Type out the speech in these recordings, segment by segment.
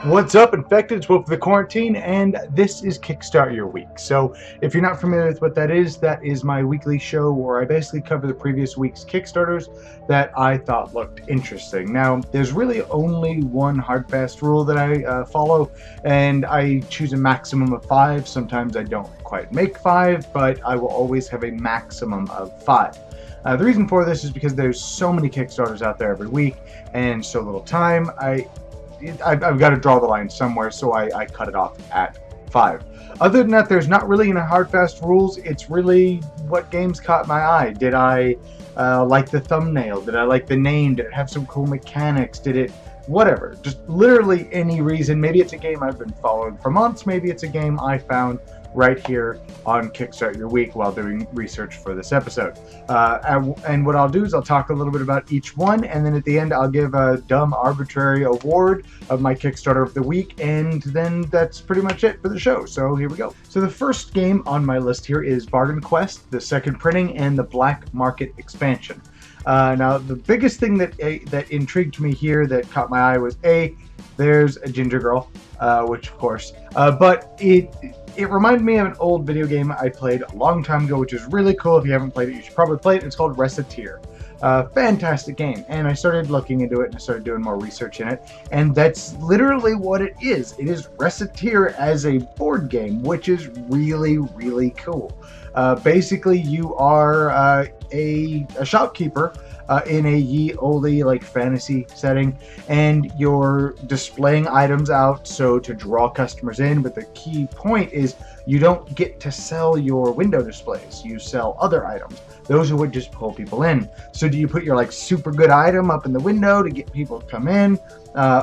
What's up, Infected? It's Wolf of the Quarantine, and this is Kickstart Your Week. So, if you're not familiar with what that is my weekly show where I basically cover the previous week's Kickstarters that I thought looked interesting. Now, there's really only one hard fast rule that I follow, and I choose a maximum of 5. Sometimes I don't quite make 5, but I will always have a maximum of 5. The reason for this is because there's so many Kickstarters out there every week, and so little time. I've got to draw the line somewhere, so I cut it off at 5. Other than that, there's not really any hard fast rules. It's really what games caught my eye. Did I like the thumbnail? Did I like the name? Did it have some cool mechanics? Did it whatever? Just literally any reason. Maybe it's a game I've been following for months. Maybe it's a game I found right here on Kickstart Your Week while doing research for this episode. And what I'll do is I'll talk a little bit about each one, and then at the end I'll give a dumb arbitrary award of my Kickstarter of the week, and then that's pretty much it for the show. So here we go. So the first game on my list here is Bargain Quest, the second printing, and the Black Market expansion. Now the biggest thing that intrigued me here, that caught my eye, was there's a ginger girl, which of course, but it reminded me of an old video game I played a long time ago, which is really cool. If you haven't played it, you should probably play it. It's called Recettear. Fantastic game. And I started looking into it and I started doing more research in it. And that's literally what it is. It is Recettear as a board game, which is really, really cool. Basically, you are a shopkeeper in a ye olde like fantasy setting, and you're displaying items out so to draw customers in, but the key point is you don't get to sell your window displays. You sell other items. Those would just pull people in. So do you put your like super good item up in the window to get people to come in,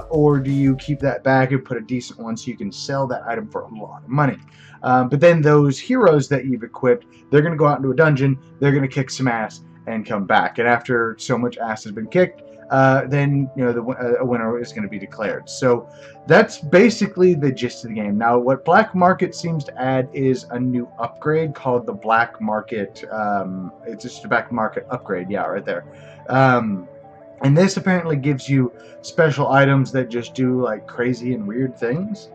or do you keep that back and put a decent one so you can sell that item for a lot of money? But then those heroes that you've equipped, they're going to go out into a dungeon, they're going to kick some ass and come back. And after so much ass has been kicked, then a winner is going to be declared. So that's basically the gist of the game. Now, what Black Market seems to add is a new upgrade called the Black Market. It's just a Black Market upgrade, yeah, right there. And this apparently gives you special items that just do like crazy and weird things.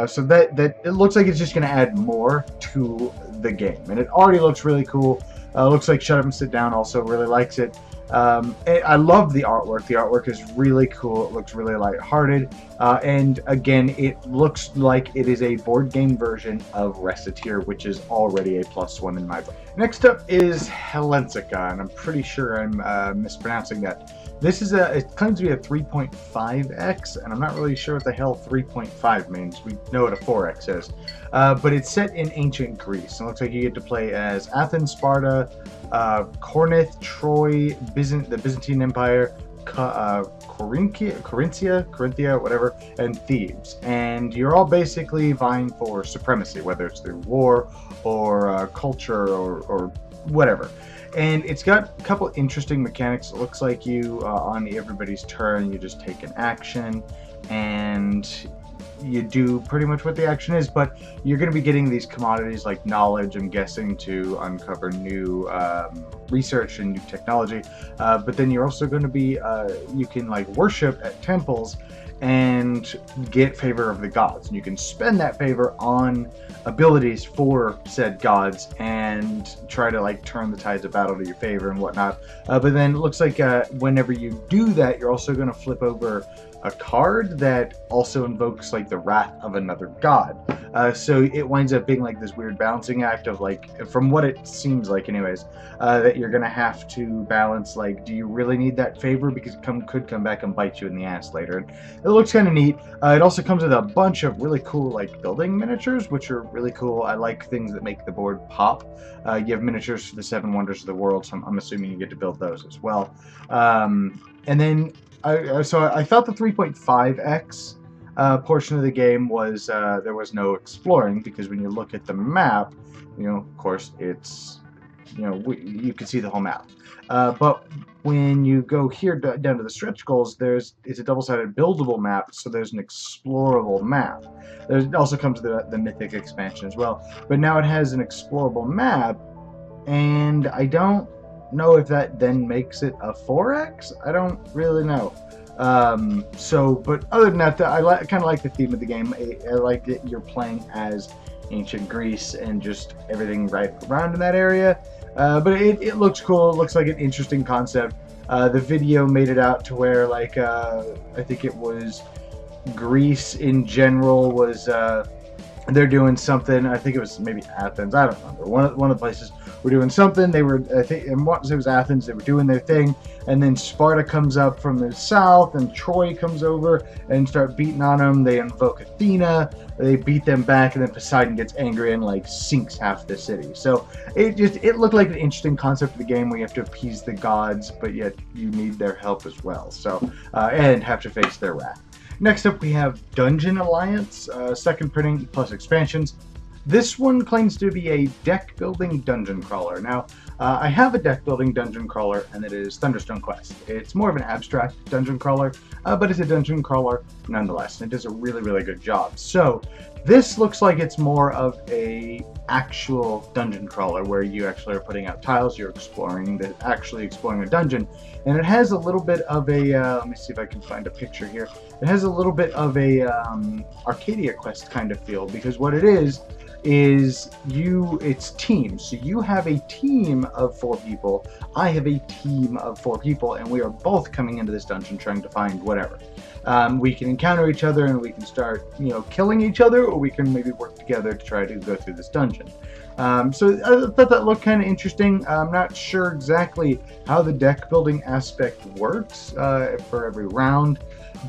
So that it looks like it's just going to add more to the game, and it already looks really cool. Looks like Shut Up and Sit Down also really likes it. I love the artwork. The artwork is really cool. It looks really lighthearted. And again, it looks like it is a board game version of Recettear, which is already a +1 in my book. Next up is Hellinikon, and I'm pretty sure I'm mispronouncing that. It claims to be a 3.5x, and I'm not really sure what the hell 3.5 means. We know what a 4x is. But it's set in ancient Greece. It looks like you get to play as Athens, Sparta, Corinth, Troy, the Byzantine Empire, Corinthia, whatever, and Thebes. And you're all basically vying for supremacy, whether it's through war or culture or whatever. And it's got a couple interesting mechanics. It looks like you, on everybody's turn, you just take an action, and you do pretty much what the action is, but you're going to be getting these commodities like knowledge, I'm guessing, to uncover new research and new technology. But then you're also going to be, you can like worship at temples and get favor of the gods, and you can spend that favor on abilities for said gods and try to like turn the tides of battle to your favor and whatnot. But then it looks like whenever you do that, you're also going to flip over a card that also invokes like the wrath of another god. So it winds up being like this weird balancing act of like, from what it seems like anyways, that you're gonna have to balance like, do you really need that favor, because it could come back and bite you in the ass later. And it looks kind of neat. It also comes with a bunch of really cool like building miniatures, which are really cool. I like things that make the board pop. You have miniatures for the 7 wonders of the world, so I'm assuming you get to build those as well. And then so I thought the 3.5x portion of the game was there was no exploring, because when you look at the map, of course it's, you can see the whole map. But when you go here down to the stretch goals, it's a double-sided buildable map, so there's an explorable map. It also comes with the mythic expansion as well, but now it has an explorable map, and I don't know if that then makes it a 4x. I don't really know. But other than that, I kind of like the theme of the game. I like that you're playing as ancient Greece and just everything right around in that area. But it looks cool. It looks like an interesting concept. The video made it out to where, like, I think it was Greece in general was they're doing something. I think it was maybe Athens. I don't remember. One of the places were doing something. They were, I think, and once it was Athens, they were doing their thing, and then Sparta comes up from the south, and Troy comes over and start beating on them. They invoke Athena. They beat them back, and then Poseidon gets angry and like sinks half the city. So it looked like an interesting concept of the game where you have to appease the gods, but yet you need their help as well. So and have to face their wrath. Next up, we have Dungeon Alliance, second printing plus expansions. This one claims to be a deck-building dungeon crawler. Now, I have a deck-building dungeon crawler, and it is Thunderstone Quest. It's more of an abstract dungeon crawler, but it's a dungeon crawler nonetheless, and it does a really, really good job. So, this looks like it's more of a actual dungeon crawler, where you actually are putting out tiles, you're actually exploring a dungeon, and it has a little bit of a, let me see if I can find a picture here. It has a little bit of a Arcadia Quest kind of feel, because what it is it's teams. So you have a team of 4 people, I have a team of 4 people, and we are both coming into this dungeon trying to find whatever. We can encounter each other and we can start, killing each other, or we can maybe work together to try to go through this dungeon. So I thought that looked kind of interesting. I'm not sure exactly how the deck building aspect works for every round,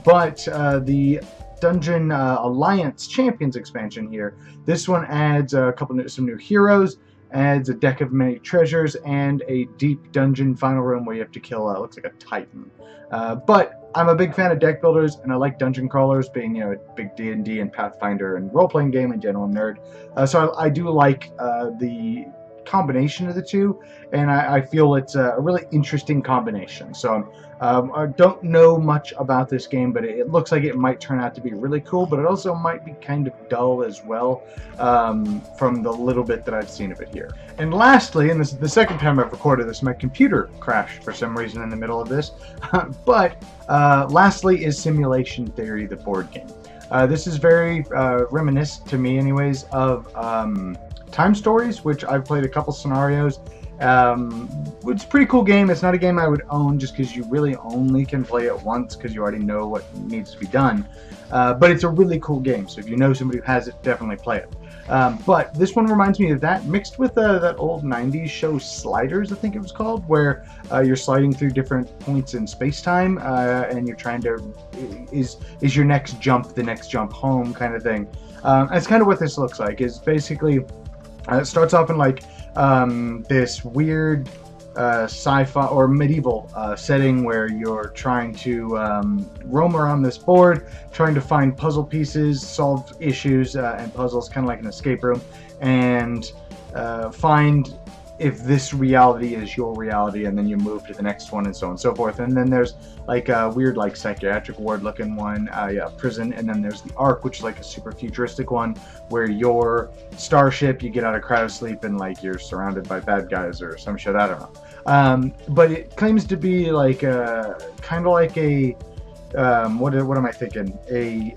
but the Dungeon Alliance Champions expansion here, this one adds some new heroes, adds a deck of many treasures, and a deep dungeon final room where you have to kill, looks like a titan. But I'm a big fan of deck builders, and I like dungeon crawlers, being a big D&D and Pathfinder and role-playing game in general nerd. So I do like the combination of the two, and I feel it's a really interesting combination. So I don't know much about this game, but it looks like it might turn out to be really cool, but it also might be kind of dull as well, from the little bit that I've seen of it here. And lastly, and this is the second time I've recorded this, my computer crashed for some reason in the middle of this, but lastly is Simulation Theory, the board game. This is very reminiscent to me anyways of Time Stories, which I've played a couple scenarios. It's a pretty cool game. It's not a game I would own just because you really only can play it once because you already know what needs to be done. But it's a really cool game, so if you know somebody who has it, definitely play it. But this one reminds me of that, mixed with that old 90s show Sliders, I think it was called, where you're sliding through different points in space-time, and you're trying to, is your next jump the next jump home kind of thing. That's kind of what this looks like, is basically, it starts off in like this weird sci-fi or medieval setting where you're trying to roam around this board, trying to find puzzle pieces, solve issues and puzzles, kind of like an escape room, and find if this reality is your reality, and then you move to the next one, and so on and so forth. And then there's like a weird like psychiatric ward looking one, prison, and then there's the Ark, which is like a super futuristic one where your starship, you get out of cryosleep and like you're surrounded by bad guys or some shit, I don't know. But it claims to be like kind of like a what am I thinking, a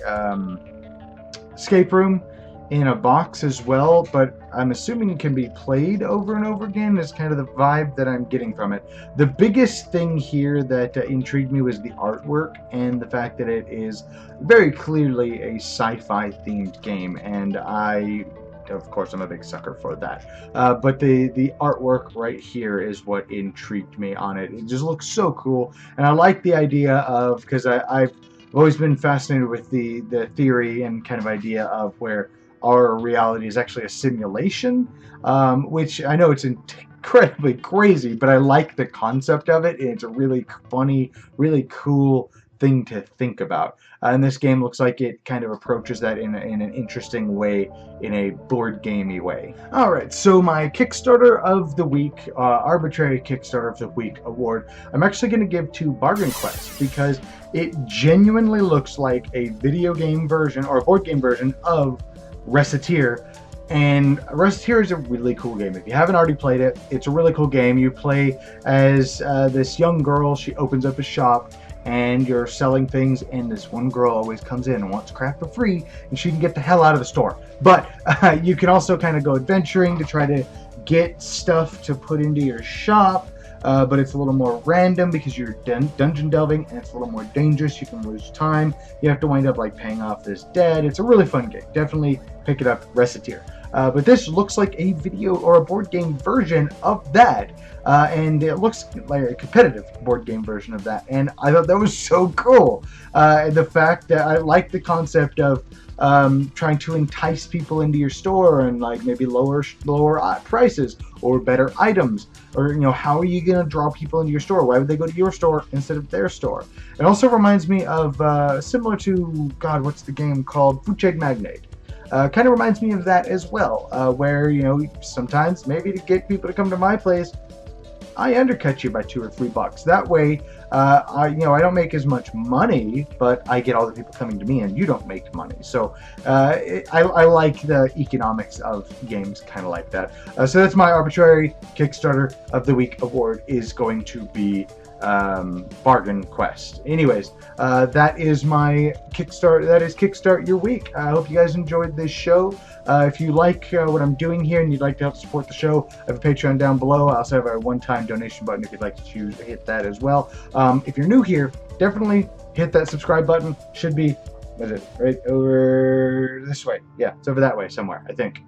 escape room in a box as well, but I'm assuming it can be played over and over again. Is kind of the vibe that I'm getting from it. The biggest thing here that intrigued me was the artwork and the fact that it is very clearly a sci-fi themed game, and of course, I'm a big sucker for that. But the artwork right here is what intrigued me on it. It just looks so cool, and I like the idea of, because I've always been fascinated with the theory and kind of idea of where our reality is actually a simulation, which I know it's incredibly crazy, but I like the concept of it. It's a really funny, really cool thing to think about. And this game looks like it kind of approaches that in an interesting way, in a board gamey way. Alright, so my Kickstarter of the Week, Arbitrary Kickstarter of the Week award, I'm actually going to give to Bargain Quest, because it genuinely looks like a video game version, or a board game version, of Recettear. And Recettear is a really cool game. If you haven't already played it, it's a really cool game. You play as this young girl. She opens up a shop, and you're selling things, and this one girl always comes in and wants crap for free, and she can get the hell out of the store. But you can also kind of go adventuring to try to get stuff to put into your shop, but it's a little more random because you're dungeon delving, and it's a little more dangerous. You can lose time. You have to wind up like paying off this debt. It's a really fun game. Definitely pick it up, Reciteer. But this looks like a video or a board game version of that, and it looks like a competitive board game version of that, and I thought that was so cool. The fact that I like the concept of trying to entice people into your store and like maybe lower prices or better items, or how are you going to draw people into your store? Why would they go to your store instead of their store? It also reminds me of similar to, God, what's the game called? Food Chain Magnate. Kind of reminds me of that as well, where sometimes maybe to get people to come to my place, I undercut you by $2 or $3. That way, I don't make as much money, but I get all the people coming to me, and you don't make money. So I like the economics of games kind of like that. So that's my arbitrary Kickstarter of the Week award is going to be Bargain Quest. Anyways, that is my Kickstart. That is Kickstart Your Week. I hope you guys enjoyed this show. If you like what I'm doing here and you'd like to help support the show, I have a Patreon down below. I also have a one-time donation button if you'd like to hit that as well. If you're new here, definitely hit that subscribe button. Should be, what is it, right over this way? Yeah, it's over that way somewhere, I think.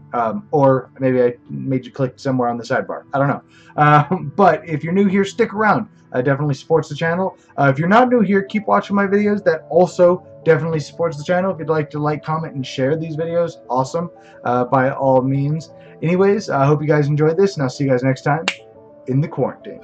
Or maybe I made you click somewhere on the sidebar. I don't know. But if you're new here, stick around. Definitely supports the channel. If you're not new here, keep watching my videos. That also definitely supports the channel. If you'd like to like, comment, and share these videos, awesome, by all means. Anyways, I hope you guys enjoyed this, and I'll see you guys next time in the quarantine.